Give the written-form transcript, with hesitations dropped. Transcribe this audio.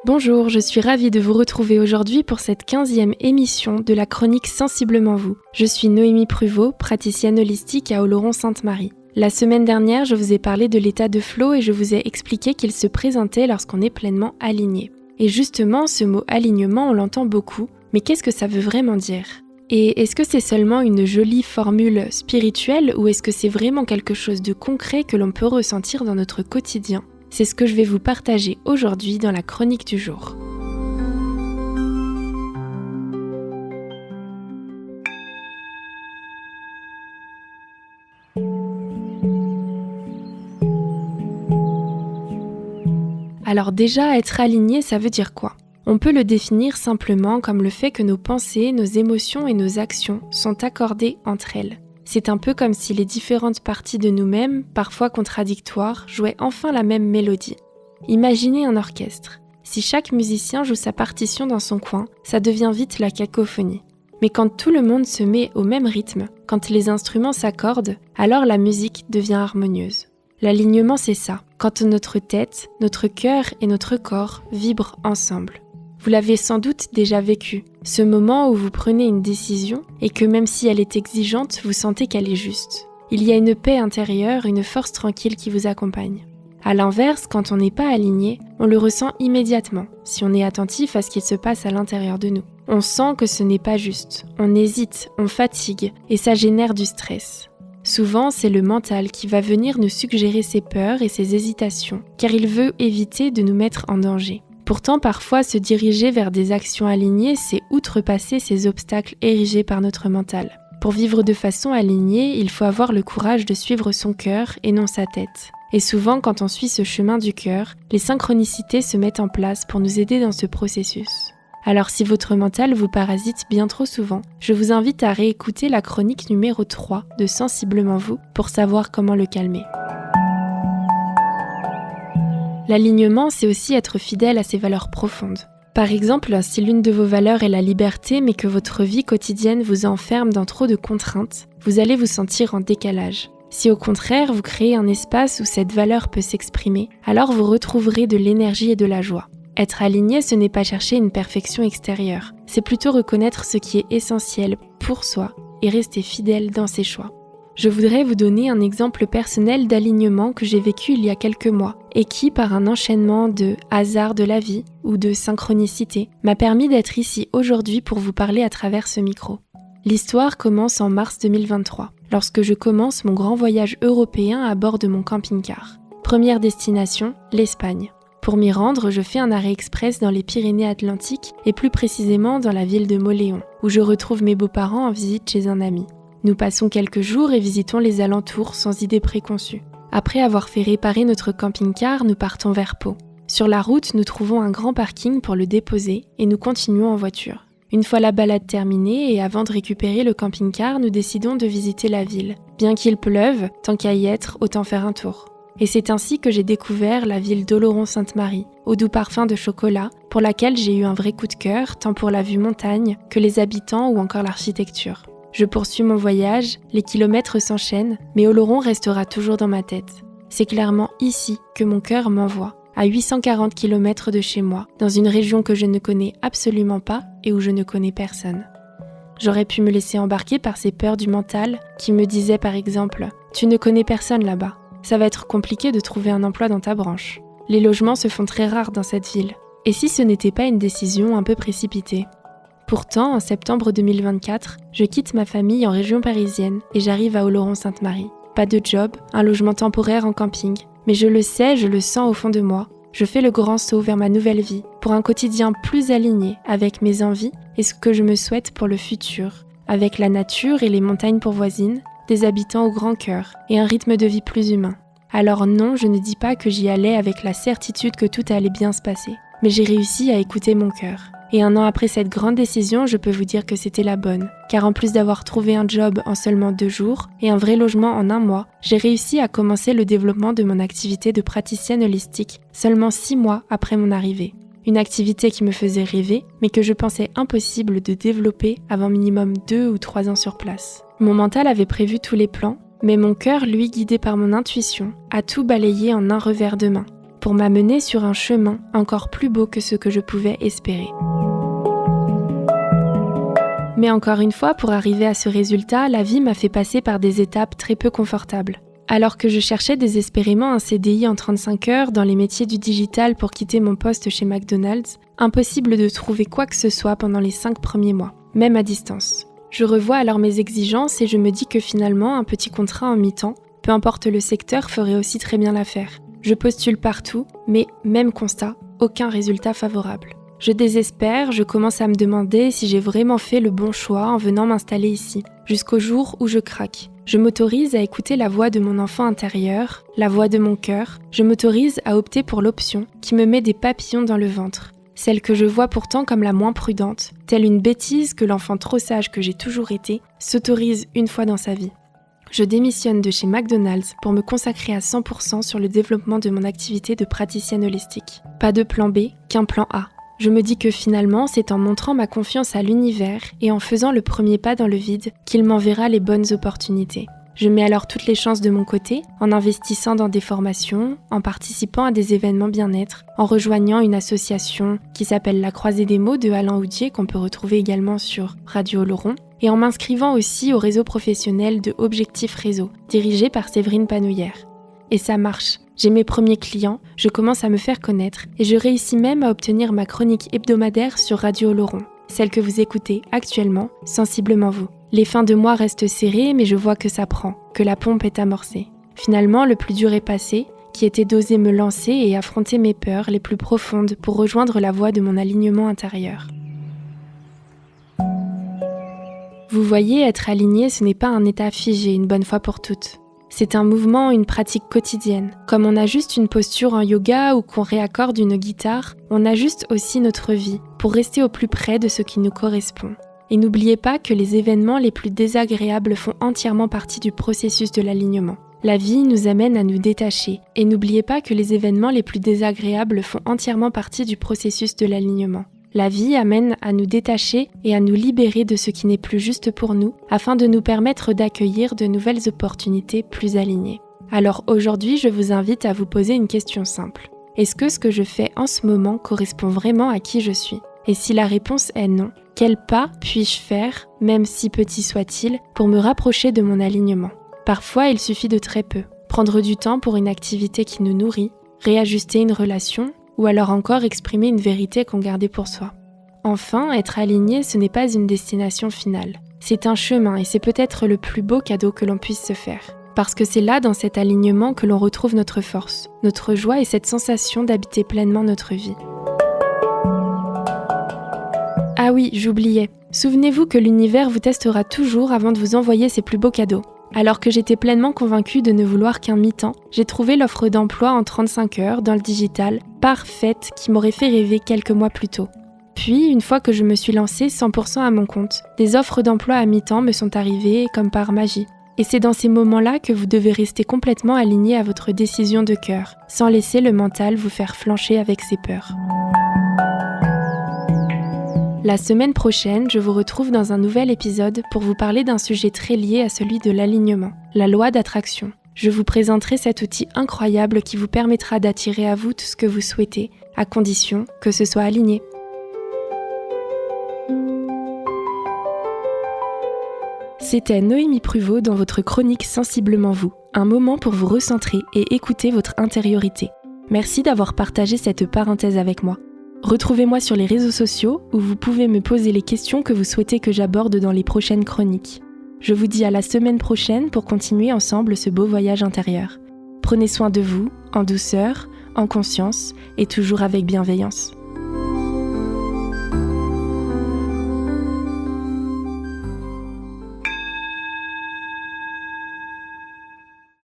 Bonjour, je suis ravie de vous retrouver aujourd'hui pour cette 15e émission de la chronique Sensiblement Vous. Je suis Noémie Pruvot, praticienne holistique à Oloron-Sainte-Marie. La semaine dernière, je vous ai parlé de l'état de flow et je vous ai expliqué qu'il se présentait lorsqu'on est pleinement aligné. Et justement, ce mot alignement, on l'entend beaucoup, mais qu'est-ce que ça veut vraiment dire ? Et est-ce que c'est seulement une jolie formule spirituelle ou est-ce que c'est vraiment quelque chose de concret que l'on peut ressentir dans notre quotidien ? C'est ce que je vais vous partager aujourd'hui dans la chronique du jour. Alors déjà, être aligné, ça veut dire quoi ? On peut le définir simplement comme le fait que nos pensées, nos émotions et nos actions sont accordées entre elles. C'est un peu comme si les différentes parties de nous-mêmes, parfois contradictoires, jouaient enfin la même mélodie. Imaginez un orchestre. Si chaque musicien joue sa partition dans son coin, ça devient vite la cacophonie. Mais quand tout le monde se met au même rythme, quand les instruments s'accordent, alors la musique devient harmonieuse. L'alignement, c'est ça, quand notre tête, notre cœur et notre corps vibrent ensemble. Vous l'avez sans doute déjà vécu, ce moment où vous prenez une décision et que même si elle est exigeante, vous sentez qu'elle est juste. Il y a une paix intérieure, une force tranquille qui vous accompagne. À l'inverse, quand on n'est pas aligné, on le ressent immédiatement, si on est attentif à ce qu'il se passe à l'intérieur de nous. On sent que ce n'est pas juste, on hésite, on fatigue et ça génère du stress. Souvent, c'est le mental qui va venir nous suggérer ses peurs et ses hésitations, car il veut éviter de nous mettre en danger. Pourtant, parfois, se diriger vers des actions alignées, c'est outrepasser ces obstacles érigés par notre mental. Pour vivre de façon alignée, il faut avoir le courage de suivre son cœur et non sa tête. Et souvent, quand on suit ce chemin du cœur, les synchronicités se mettent en place pour nous aider dans ce processus. Alors si votre mental vous parasite bien trop souvent, je vous invite à réécouter la chronique numéro 3 de Sensiblement Vous pour savoir comment le calmer. L'alignement, c'est aussi être fidèle à ses valeurs profondes. Par exemple, si l'une de vos valeurs est la liberté, mais que votre vie quotidienne vous enferme dans trop de contraintes, vous allez vous sentir en décalage. Si au contraire, vous créez un espace où cette valeur peut s'exprimer, alors vous retrouverez de l'énergie et de la joie. Être aligné, ce n'est pas chercher une perfection extérieure, c'est plutôt reconnaître ce qui est essentiel pour soi et rester fidèle dans ses choix. Je voudrais vous donner un exemple personnel d'alignement que j'ai vécu il y a quelques mois et qui, par un enchaînement de hasard de la vie ou de synchronicité, m'a permis d'être ici aujourd'hui pour vous parler à travers ce micro. L'histoire commence en mars 2023, lorsque je commence mon grand voyage européen à bord de mon camping-car. Première destination, l'Espagne. Pour m'y rendre, je fais un arrêt express dans les Pyrénées-Atlantiques et plus précisément dans la ville de Mauléon, où je retrouve mes beaux-parents en visite chez un ami. Nous passons quelques jours et visitons les alentours sans idée préconçue. Après avoir fait réparer notre camping-car, nous partons vers Pau. Sur la route, nous trouvons un grand parking pour le déposer et nous continuons en voiture. Une fois la balade terminée et avant de récupérer le camping-car, nous décidons de visiter la ville. Bien qu'il pleuve, tant qu'à y être, autant faire un tour. Et c'est ainsi que j'ai découvert la ville d'Oloron-Sainte-Marie, au doux parfum de chocolat, pour laquelle j'ai eu un vrai coup de cœur, tant pour la vue montagne que les habitants ou encore l'architecture. Je poursuis mon voyage, les kilomètres s'enchaînent, mais Oloron restera toujours dans ma tête. C'est clairement ici que mon cœur m'envoie, à 840 km de chez moi, dans une région que je ne connais absolument pas et où je ne connais personne. J'aurais pu me laisser embarquer par ces peurs du mental qui me disaient par exemple « Tu ne connais personne là-bas, ça va être compliqué de trouver un emploi dans ta branche. Les logements se font très rares dans cette ville. » Et si ce n'était pas une décision un peu précipitée ? Pourtant, en septembre 2024, je quitte ma famille en région parisienne et j'arrive à Oloron-Sainte-Marie. Pas de job, un logement temporaire en camping. Mais je le sais, je le sens au fond de moi. Je fais le grand saut vers ma nouvelle vie, pour un quotidien plus aligné avec mes envies et ce que je me souhaite pour le futur, avec la nature et les montagnes pour voisines, des habitants au grand cœur et un rythme de vie plus humain. Alors non, je ne dis pas que j'y allais avec la certitude que tout allait bien se passer, mais j'ai réussi à écouter mon cœur. Et 1 an après cette grande décision, je peux vous dire que c'était la bonne. Car en plus d'avoir trouvé un job en seulement 2 jours et un vrai logement en 1 mois, j'ai réussi à commencer le développement de mon activité de praticienne holistique seulement 6 mois après mon arrivée. Une activité qui me faisait rêver, mais que je pensais impossible de développer avant minimum 2 ou 3 ans sur place. Mon mental avait prévu tous les plans, mais mon cœur, lui, guidé par mon intuition, a tout balayé en un revers de main. pour m'amener sur un chemin encore plus beau que ce que je pouvais espérer. Mais encore une fois, pour arriver à ce résultat, la vie m'a fait passer par des étapes très peu confortables. Alors que je cherchais désespérément un CDI en 35 heures dans les métiers du digital pour quitter mon poste chez McDonald's, impossible de trouver quoi que ce soit pendant les 5 premiers mois, même à distance. Je revois alors mes exigences et je me dis que finalement, un petit contrat en mi-temps, peu importe le secteur, ferait aussi très bien l'affaire. Je postule partout, mais même constat, aucun résultat favorable. Je désespère, je commence à me demander si j'ai vraiment fait le bon choix en venant m'installer ici, jusqu'au jour où je craque. Je m'autorise à écouter la voix de mon enfant intérieur, la voix de mon cœur. Je m'autorise à opter pour l'option qui me met des papillons dans le ventre. Celle que je vois pourtant comme la moins prudente, telle une bêtise que l'enfant trop sage que j'ai toujours été, s'autorise une fois dans sa vie. Je démissionne de chez McDonald's pour me consacrer à 100% sur le développement de mon activité de praticienne holistique. Pas de plan B, qu'un plan A. Je me dis que finalement, c'est en montrant ma confiance à l'univers et en faisant le premier pas dans le vide qu'il m'enverra les bonnes opportunités. Je mets alors toutes les chances de mon côté, en investissant dans des formations, en participant à des événements bien-être, en rejoignant une association qui s'appelle La Croisée des mots de Alain Houdier, qu'on peut retrouver également sur Radio Laurent, et en m'inscrivant aussi au réseau professionnel de Objectif Réseau, dirigé par Séverine Panouillère. Et ça marche. J'ai mes premiers clients, je commence à me faire connaître et je réussis même à obtenir ma chronique hebdomadaire sur Radio Laurent, celle que vous écoutez actuellement, Sensiblement vous. Les fins de mois restent serrées, mais je vois que ça prend, que la pompe est amorcée. Finalement, le plus dur est passé, qui était d'oser me lancer et affronter mes peurs les plus profondes pour rejoindre la voie de mon alignement intérieur. Vous voyez, être aligné, ce n'est pas un état figé une bonne fois pour toutes. C'est un mouvement, une pratique quotidienne. Comme on ajuste une posture en yoga ou qu'on réaccorde une guitare, on ajuste aussi notre vie pour rester au plus près de ce qui nous correspond. Et n'oubliez pas que les événements les plus désagréables font entièrement partie du processus de l'alignement. La vie nous amène à nous détacher. Et n'oubliez pas que les événements les plus désagréables font entièrement partie du processus de l'alignement. La vie amène à nous détacher et à nous libérer de ce qui n'est plus juste pour nous, afin de nous permettre d'accueillir de nouvelles opportunités plus alignées. Alors aujourd'hui, je vous invite à vous poser une question simple. Est-ce que ce que je fais en ce moment correspond vraiment à qui je suis ? Et si la réponse est non, quel pas puis-je faire, même si petit soit-il, pour me rapprocher de mon alignement ? Parfois, il suffit de très peu. Prendre du temps pour une activité qui nous nourrit, réajuster une relation, ou alors encore exprimer une vérité qu'on gardait pour soi. Enfin, être aligné, ce n'est pas une destination finale. C'est un chemin et c'est peut-être le plus beau cadeau que l'on puisse se faire. Parce que c'est là, dans cet alignement, que l'on retrouve notre force, notre joie et cette sensation d'habiter pleinement notre vie. Ah oui, j'oubliais. Souvenez-vous que l'univers vous testera toujours avant de vous envoyer ses plus beaux cadeaux. Alors que j'étais pleinement convaincue de ne vouloir qu'un mi-temps, j'ai trouvé l'offre d'emploi en 35 heures dans le digital, parfaite, qui m'aurait fait rêver quelques mois plus tôt. Puis, une fois que je me suis lancée 100% à mon compte, des offres d'emploi à mi-temps me sont arrivées comme par magie. Et c'est dans ces moments-là que vous devez rester complètement aligné à votre décision de cœur, sans laisser le mental vous faire flancher avec ses peurs. La semaine prochaine, je vous retrouve dans un nouvel épisode pour vous parler d'un sujet très lié à celui de l'alignement, la loi d'attraction. Je vous présenterai cet outil incroyable qui vous permettra d'attirer à vous tout ce que vous souhaitez, à condition que ce soit aligné. C'était Noémie Pruvot dans votre chronique Sensiblement vous, un moment pour vous recentrer et écouter votre intériorité. Merci d'avoir partagé cette parenthèse avec moi. Retrouvez-moi sur les réseaux sociaux où vous pouvez me poser les questions que vous souhaitez que j'aborde dans les prochaines chroniques. Je vous dis à la semaine prochaine pour continuer ensemble ce beau voyage intérieur. Prenez soin de vous, en douceur, en conscience et toujours avec bienveillance.